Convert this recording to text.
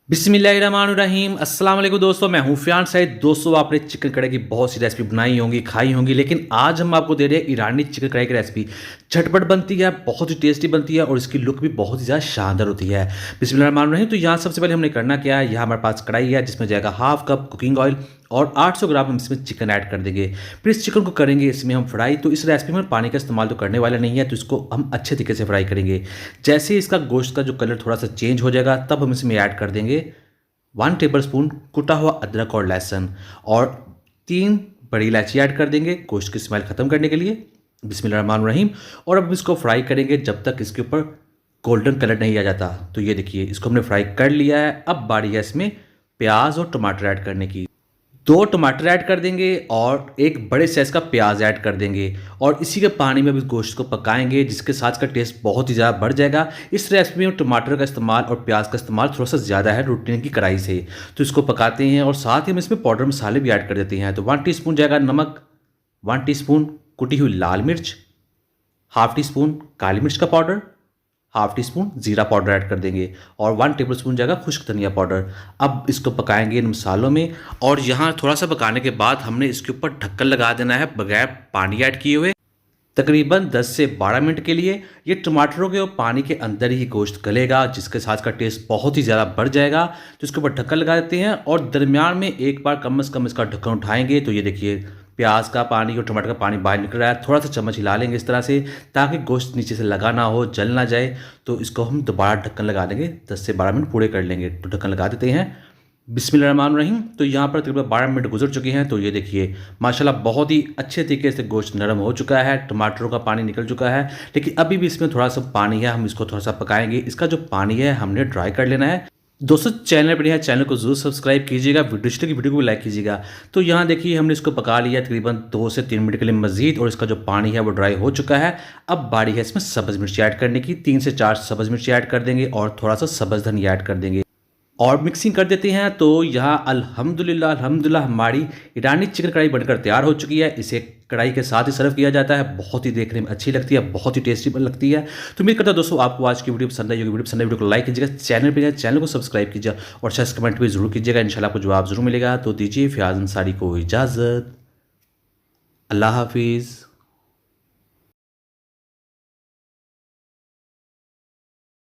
बिस्मिल्लाहिर्रहमानिर्रहीम अस्सलाम वालेकुम दोस्तों, मैं हूं फ़ियान सईद। दोस्तों, आपने चिकन कढ़ाई की बहुत सी रेसिपी बनाई होंगी, खाई होंगी, लेकिन आज हम आपको दे रहे हैं ईरानी चिकन कढ़ाई की रेसिपी। झटपट बनती है, बहुत ही टेस्टी बनती है और इसकी लुक भी बहुत ही ज़्यादा शानदार होती है। बिस्मिल्लाहिर्रहमानिर्रहीम। तो यहाँ सबसे पहले हमने करना क्या है, यहाँ हमारे पास कढ़ाई है जिसमें जाएगा हाफ कप कुकिंग ऑयल और 800 ग्राम हम इसमें चिकन ऐड कर देंगे। फिर इस चिकन को करेंगे इसमें हम फ्राई। तो इस रेसिपी में पानी का इस्तेमाल तो करने वाला नहीं है, तो इसको हम अच्छे तरीके से फ्राई करेंगे। जैसे ही इसका गोश्त का जो कलर थोड़ा सा चेंज हो जाएगा, तब हम इसमें ऐड कर देंगे 1 टेबलस्पून कुटा हुआ अदरक और लहसुन और 3 बड़ी इलायची ऐड कर देंगे गोश्त की स्मेल खत्म करने के लिए। बिस्मिल्लाहिर्रहमानिर्रहीम। और अब इसको फ्राई करेंगे जब तक इसके ऊपर गोल्डन कलर नहीं आ जाता। तो ये देखिए, इसको हमने फ्राई कर लिया है। अब बारी है इसमें प्याज और टमाटर ऐड करने की। 2 टमाटर ऐड कर देंगे और एक बड़े साइज़ का प्याज ऐड कर देंगे और इसी के पानी में भी गोश्त को पकाएंगे, जिसके साथ इसका टेस्ट बहुत ही ज़्यादा बढ़ जाएगा। इस रेसिपी में टमाटर का इस्तेमाल और प्याज का इस्तेमाल थोड़ा सा ज़्यादा है रूटीन की कढ़ाई से। तो इसको पकाते हैं और साथ ही हम इसमें पाउडर मसाले भी ऐड कर देते हैं। तो 1 टीस्पून जाएगा नमक, 1 टीस्पून कुटी हुई लाल मिर्च, हाफ टी स्पून काली मिर्च का पाउडर, हाफ टी स्पून जीरा पाउडर ऐड कर देंगे और 1 टेबल स्पून जाएगा खुश्क धनिया पाउडर। अब इसको पकाएंगे इन मसालों में और यहाँ थोड़ा सा पकाने के बाद हमने इसके ऊपर ढक्कन लगा देना है बगैर पानी ऐड किए हुए, तकरीबन 10 से 12 मिनट के लिए। ये टमाटरों के और पानी के अंदर ही गोश्त गलेगा, जिसके साथ का टेस्ट बहुत ही ज़्यादा बढ़ जाएगा। तो इसके ऊपर ढक्कन लगा देते हैं और दरमियान में एक बार कम से कम इसका ढक्कन उठाएंगे। तो ये देखिए, प्याज का पानी और टमाटर का पानी बाहर निकल रहा है। थोड़ा सा चम्मच हिला लेंगे इस तरह से, ताकि गोश्त नीचे से लगा ना हो, जल ना जाए। तो इसको हम दोबारा ढक्कन लगा देंगे, 10 से 12 मिनट पूरे कर लेंगे। तो ढक्कन लगा देते हैं। बिस्मिल्लाहिर्रहमानिर्रहीम। तो यहाँ पर तकरीबन 12 मिनट गुजर चुके हैं। तो ये देखिए, माशाल्लाह बहुत ही अच्छे तरीके से गोश्त नरम हो चुका है, टमाटरों का पानी निकल चुका है, लेकिन अभी भी इसमें थोड़ा सा पानी है। हम इसको थोड़ा सा पकाएंगे। इसका जो पानी है हमने ड्राई कर लेना है। दोस्तों, चैनल पर है, चैनल को जरूर सब्सक्राइब कीजिएगा, वीडियो को भी लाइक कीजिएगा। तो यहाँ देखिए, हमने इसको पका लिया तकरीबन 2 से 3 मिनट के लिए मजीद और इसका जो पानी है वो ड्राई हो चुका है। अब बारी है इसमें सब्ज़ मिर्ची ऐड करने की। 3 से 4 सब्ज़ मिर्ची ऐड कर देंगे और थोड़ा सा सब्ज़ धनिया ऐड कर देंगे और मिक्सिंग कर देते हैं। तो यहाँ अल्हम्दुलिल्लाह हमारी ईरानी चिकन कढ़ाई बनकर तैयार हो चुकी है। इसे कढ़ाई के साथ ही सर्व किया जाता है। बहुत ही देखने में अच्छी लगती है, बहुत ही टेस्टी लगती है। तो उम्मीद करता हूं दोस्तों आपको आज की वीडियो पसंद आई होगी। वीडियो पसंद आई, वीडियो को लाइक कीजिएगा, चैनल पर चैनल को सब्सक्राइब कीजिए और शेयर कमेंट भी जरूर कीजिएगा। इंशाल्लाह आपको जवाब जरूर मिलेगा। तो दीजिए फ़ियाज़ अंसारी को इजाज़त। अल्लाह हाफिज़।